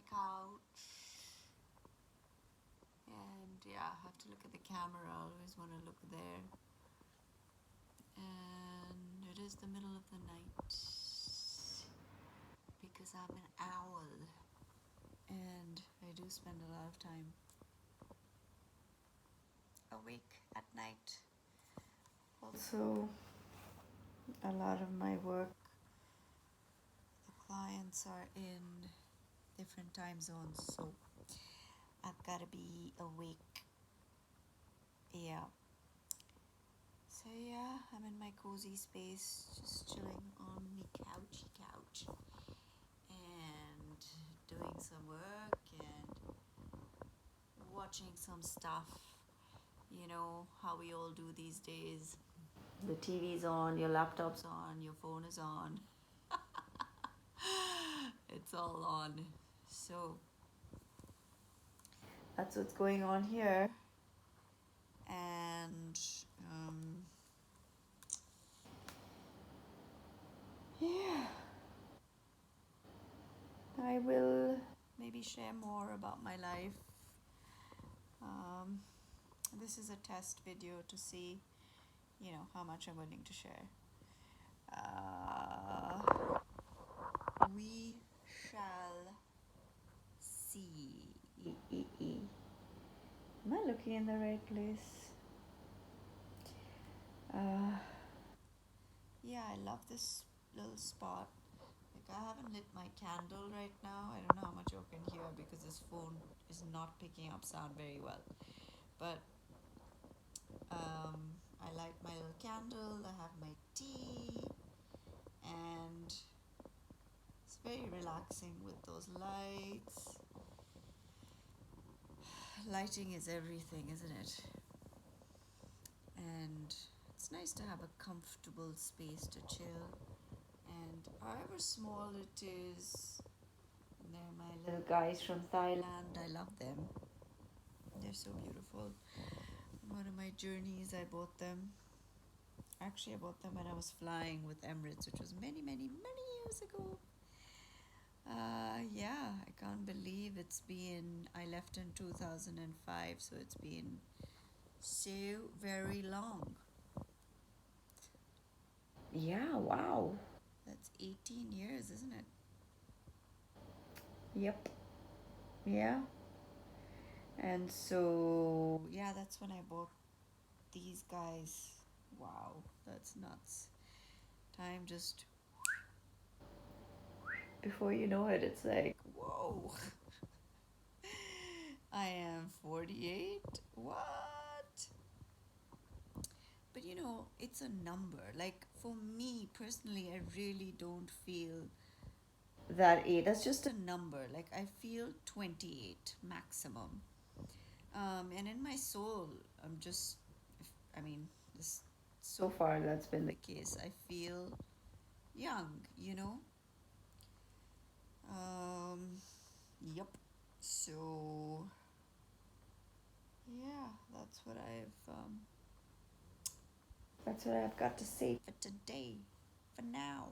my couch. And yeah, I have to look at the camera. I always want to look there. And it is the middle of the night because I'm an owl. And I do spend a lot of time awake at night. Also, a lot of my work, the clients are in different time zones, so I've got to be awake. Yeah. So yeah, I'm in my cozy space, just chilling on the couch and doing some work and watching some stuff. You know how we all do these days. The TV's on, your laptop's on, your phone is on. It's all on. So that's what's going on here. And yeah, I will maybe share more about my life. Um, this is a test video to see, how much I'm willing to share. We shall see. Am I looking in the right place? Uh, yeah, I love this little spot. Like, I haven't lit my candle right now. I don't know how much you can hear because this phone is not picking up sound very well. But I light my little candle, I have my tea, and it's very relaxing with those lights. Lighting is everything, isn't it? And it's nice to have a comfortable space to chill. And however small it is, they're my little guys from Thailand. I love them. They're so beautiful. One of my journeys, I bought them. Actually, I bought them when I was flying with Emirates, which was many, many, many years ago. Yeah, I can't believe I left in 2005, so it's been so very long. Yeah, wow. That's 18 years, isn't it? Yep. Yeah. And so, yeah, that's when I bought these guys. Wow, that's nuts. Time just, before you know it, it's like, whoa, I am 48. What? But it's a number. Like, for me personally, I really don't feel that age. That's just a number. Like, I feel 28 maximum. And in my soul, I'm just, I mean, this, so far that's been the case. I feel young, you know? Um, yep. So, yeah, that's what I've got to say for today, for now.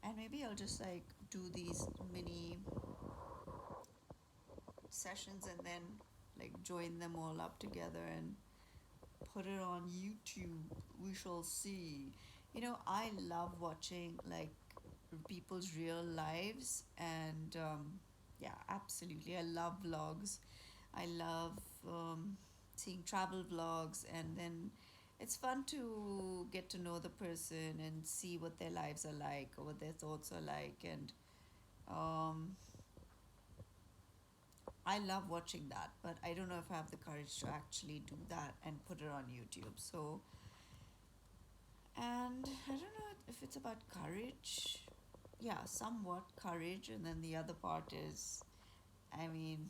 And maybe I'll just like do these mini sessions and then like join them all up together and put it on YouTube. We shall see. I love watching like people's real lives, and yeah, absolutely. I love vlogs. I love seeing travel vlogs, and then it's fun to get to know the person and see what their lives are like or what their thoughts are like. And um, I love watching that, but I don't know if I have the courage to actually do that and put it on YouTube. So, and I don't know if it's about courage. Yeah, somewhat courage, and then the other part is, I mean,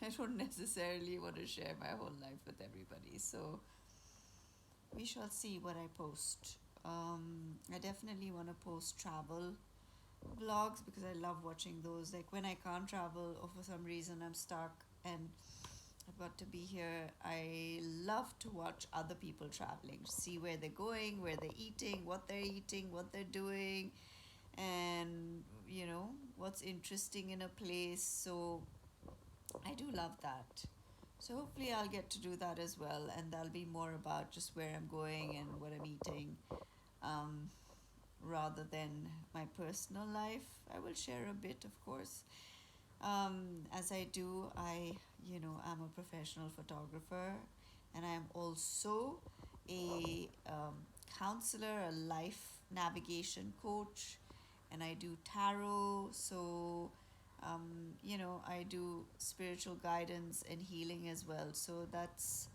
I don't necessarily want to share my whole life with everybody. So, we shall see what I post. I definitely want to post travel vlogs because I love watching those. Like when I can't travel or for some reason I'm stuck and I've got to be here, I love to watch other people traveling, see where they're going, where they're eating, what they're doing, and what's interesting in a place. So I do love that. So hopefully I'll get to do that as well, and that'll be more about just where I'm going and what I'm eating, um, rather than my personal life. I will share a bit, of course. As I do, I'm a professional photographer, and I am also a counselor, a life navigation coach, and I do tarot. So, I do spiritual guidance and healing as well. So that's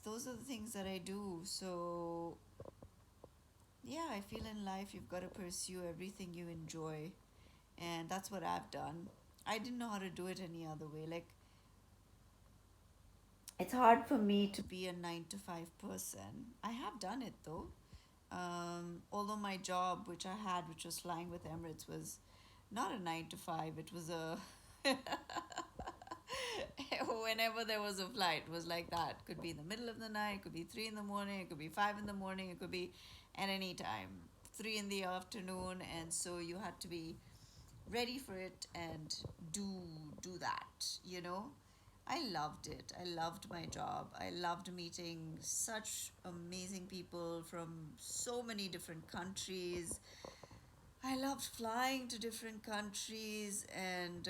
those are the things that I do. So yeah, I feel in life you've got to pursue everything you enjoy, and that's what I've done. I didn't know how to do it any other way. Like, it's hard for me to be a 9 to 5 person. I have done it though. Although my job, which I had, which was flying with Emirates, was not a 9 to 5. It was a whenever there was a flight, it was like that. Could be in the middle of the night, could be 3 in the morning, it could be 5 in the morning, it could be at any time, 3 in the afternoon, and so you had to be ready for it and do do that. I loved it. I loved my job. I loved meeting such amazing people from so many different countries. I loved flying to different countries, and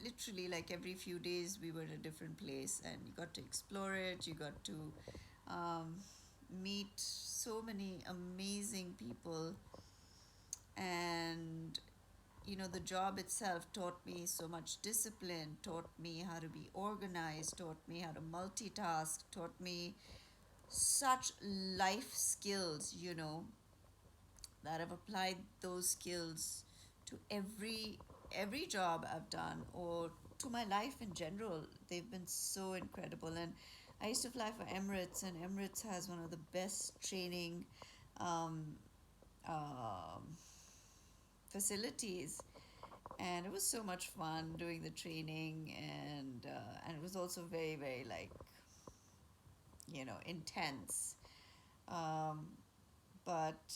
literally, like every few days, we were in a different place, and you got to explore it. You got to um, meet so many amazing people, and the job itself taught me so much discipline, taught me how to be organized, taught me how to multitask, taught me such life skills, that I've applied those skills to every job I've done, or to my life in general. They've been so incredible. And I used to fly for Emirates, and Emirates has one of the best training um, um, facilities, and it was so much fun doing the training, and it was also very, very, like, intense. um, but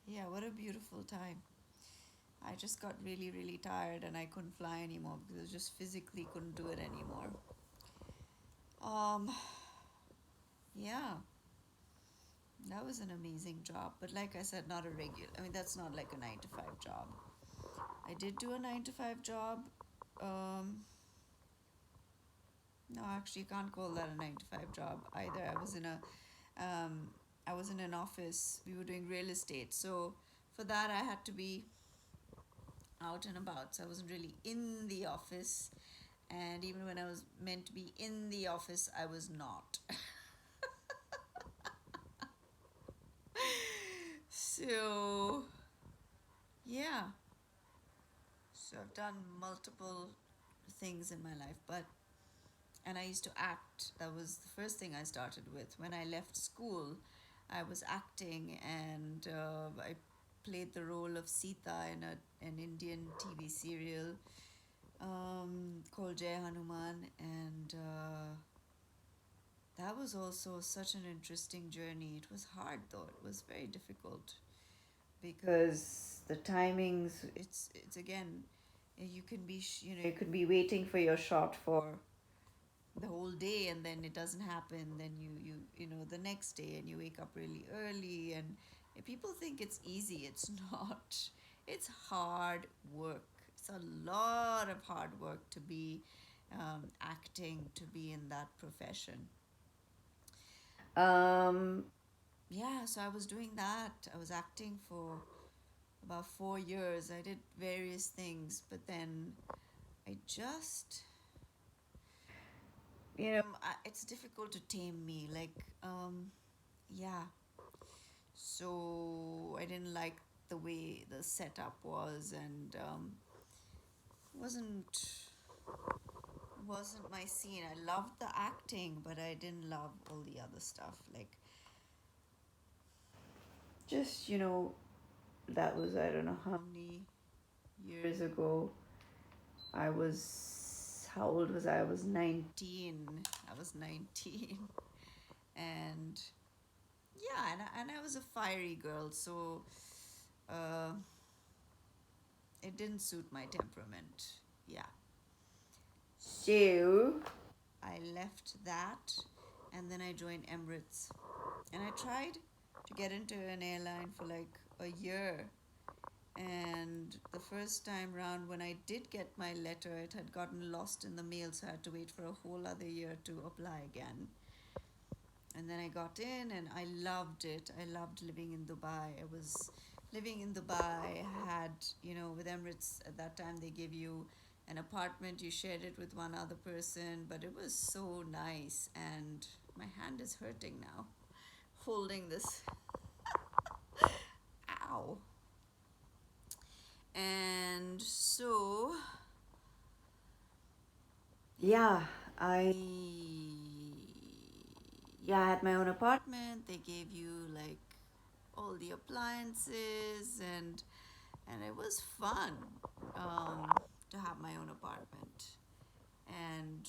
yeah, what a beautiful time. I just got really, really tired, and I couldn't fly anymore because I just physically couldn't do it anymore. um, yeah, that was an amazing job, but like I said, not a regular, I mean, that's not like a 9 to 5 job. I did do a 9 to 5 job. um, No, actually, you can't call that a 9 to 5 job either. Um, I was in an office. We were doing real estate, so for that I had to be out and about. So I wasn't really in the office, and even when I was meant to be in the office, I was not. So yeah, so I've done multiple things in my life, but and I used to act. That was the first thing I started with. When I left school, I was acting, and I played the role of Sita in an Indian TV serial called Jai Hanuman, and that was also such an interesting journey. It was hard though. It was very difficult because the timings. It's again, you can be you could be waiting for your shot for the whole day, and then it doesn't happen. Then you the next day, and you wake up really early, and people think it's easy. It's not. It's hard work. It's a lot of hard work to be acting, to be in that profession. um yeah, so I was doing that. I was acting for about 4 years. I did various things, but then I just it's difficult to tame me. Like, yeah. So I didn't like the way the setup was, and wasn't wasn't my scene. I loved the acting, but I didn't love all the other stuff. Like, just that was, I don't know how many years ago. I was How old was I? I was 19. I was 19, and yeah, and I was a fiery girl, so uh, didn't suit my temperament. Yeah. So I left that and then I joined Emirates. And I tried to get into an airline for like a year. And the first time round, when I did get my letter, it had gotten lost in the mail, so I had to wait for a whole other year to apply again. And then I got in and I loved it. I loved living in Dubai. I was living in Dubai. I had, with Emirates at that time, they give you an apartment. You shared it with one other person, but it was so nice. And my hand is hurting now, holding this. Ow. And so, yeah, I yeah, I had my own apartment. They gave you like all the appliances, and it was fun to have my own apartment. And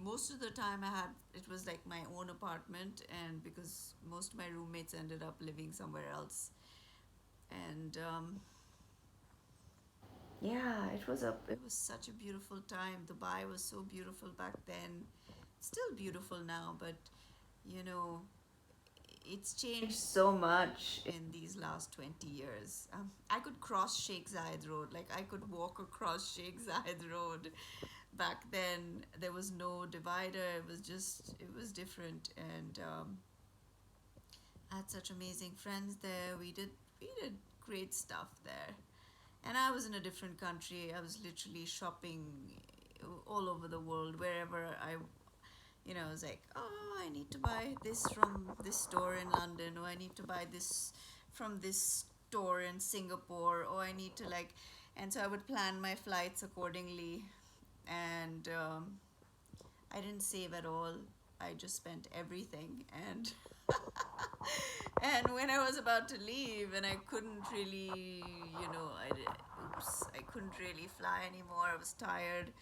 most of the time I had, it was like my own apartment, and because most of my roommates ended up living somewhere else. And yeah, it was such a beautiful time. Dubai was so beautiful back then. Still beautiful now, but you know, it's changed so much in these last 20 years. I could cross Sheikh Zayed Road, like I could walk across Sheikh Zayed Road. Back then, there was no divider, it was different. And I had such amazing friends there. We did great stuff there. And I was in a different country. I was literally shopping all over the world, wherever I was like, oh, I need to buy this from this store in London, or I need to buy this from this store in Singapore, or I need to like, and so I would plan my flights accordingly. And I didn't save at all. I just spent everything. And and when I was about to leave and I couldn't really, I couldn't really fly anymore. I was tired.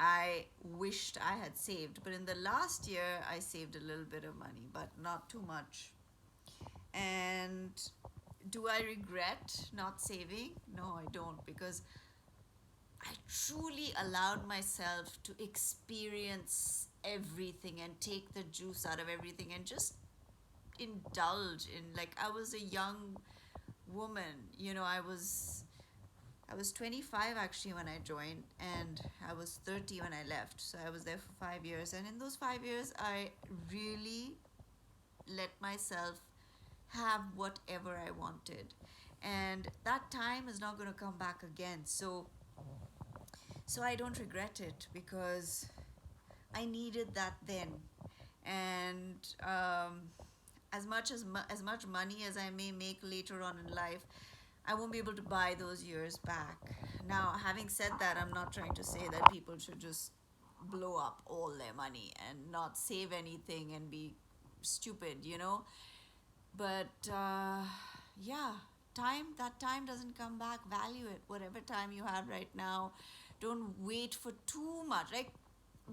I wished I had saved. But in the last year, I saved a little bit of money, but not too much. And do I regret not saving? No, I don't, because I truly allowed myself to experience everything and take the juice out of everything and just indulge in, like, I was a young woman. I was 25 actually when I joined, and I was 30 when I left. So I was there for 5 years, and in those 5 years I really let myself have whatever I wanted. And that time is not going to come back again. So I don't regret it, because I needed that then. And as much money as I may make later on in life, I won't be able to buy those years back. Now, having said that, I'm not trying to say that people should just blow up all their money and not save anything and be stupid. But yeah, that time doesn't come back. Value it, whatever time you have right now. Don't wait for too much. Like,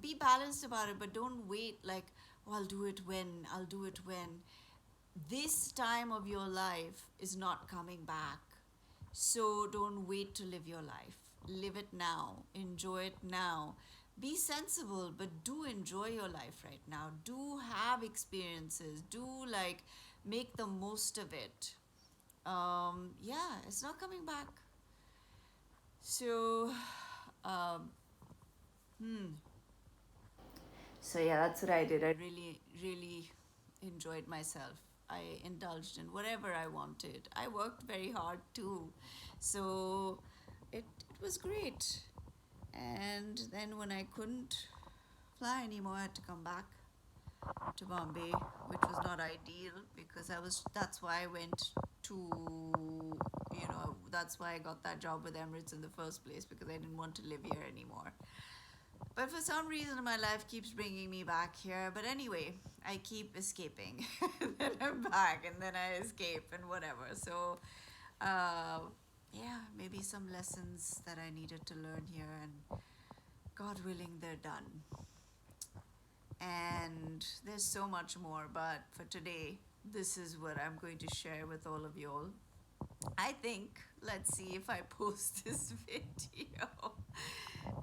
be balanced about it, but don't wait like, oh, I'll do it when. This time of your life is not coming back. So don't wait to live your life. Live it now. Enjoy it now. Be sensible, but do enjoy your life right now. Do have experiences. Do like make the most of it. Yeah, it's not coming back. So, um, so yeah, that's what I did. I really, really enjoyed myself. I indulged in whatever I wanted. I worked very hard too. So it was great. And then when I couldn't fly anymore, I had to come back to Bombay, which was not ideal, because that's why I went to, that's why I got that job with Emirates in the first place, because I didn't want to live here anymore. But for some reason, my life keeps bringing me back here. But anyway, I keep escaping. Then I'm back, and then I escape, and whatever. So, yeah, maybe some lessons that I needed to learn here, and God willing, they're done. And there's so much more, but for today, this is what I'm going to share with all of you all. I think, let's see if I post this video.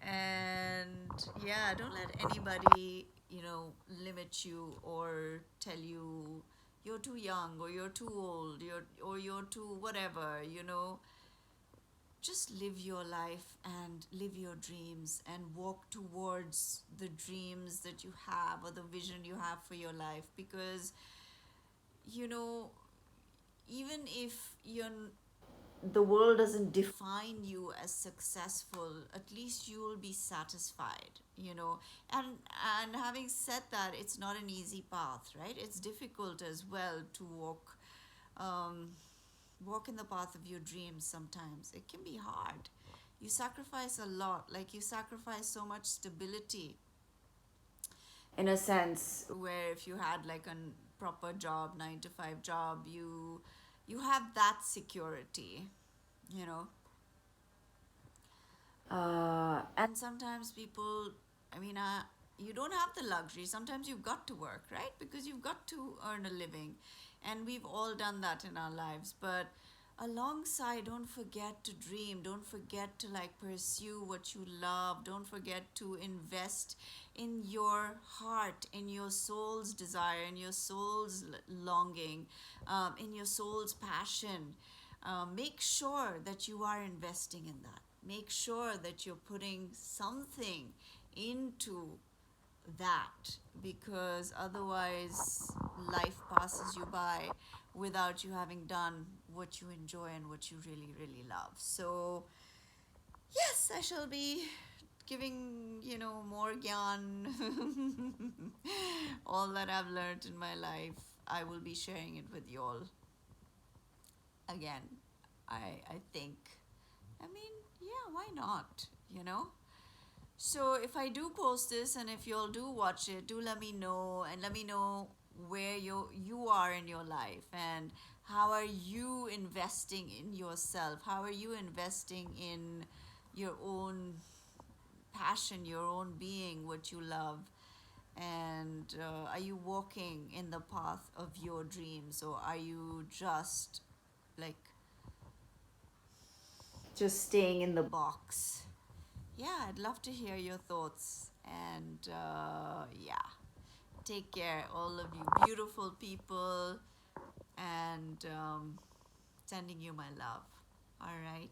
And yeah, don't let anybody, limit you or tell you you're too young or you're too old, you're too whatever, just live your life and live your dreams and walk towards the dreams that you have or the vision you have for your life, because you know even if the world doesn't define you as successful, at least you will be satisfied, and having said that, it's not an easy path, right? It's difficult as well to um, walk in the path of your dreams. Sometimes it can be hard. You sacrifice a lot, like you sacrifice so much stability, in a sense, where if you had like a proper job, 9 to 5 job, you have that security, you know and sometimes people, I mean, you don't have the luxury. Sometimes you've got to work, right? Because you've got to earn a living. And we've all done that in our lives. But alongside, don't forget to dream. Don't forget to like pursue what you love. Don't forget to invest in your heart, in your soul's desire, in your soul's longing, in your soul's passion. Make sure that you are investing in that. Make sure that you're putting something into that, because otherwise life passes you by without you having done what you enjoy and what you really, really love. So, yes, I shall be giving, more gyan, all that I've learned in my life. I will be sharing it with you all again. I think. I mean, yeah, why not? You know? So if I do post this and if you all do watch it, do let me know, and let me know where you are in your life, and how are you investing in yourself? How are you investing in your own passion, your own being, what you love? And are you walking in the path of your dreams, or are you just like just staying in the box? Yeah, I'd love to hear your thoughts. And yeah, take care, all of you beautiful people. And sending you my love. All right.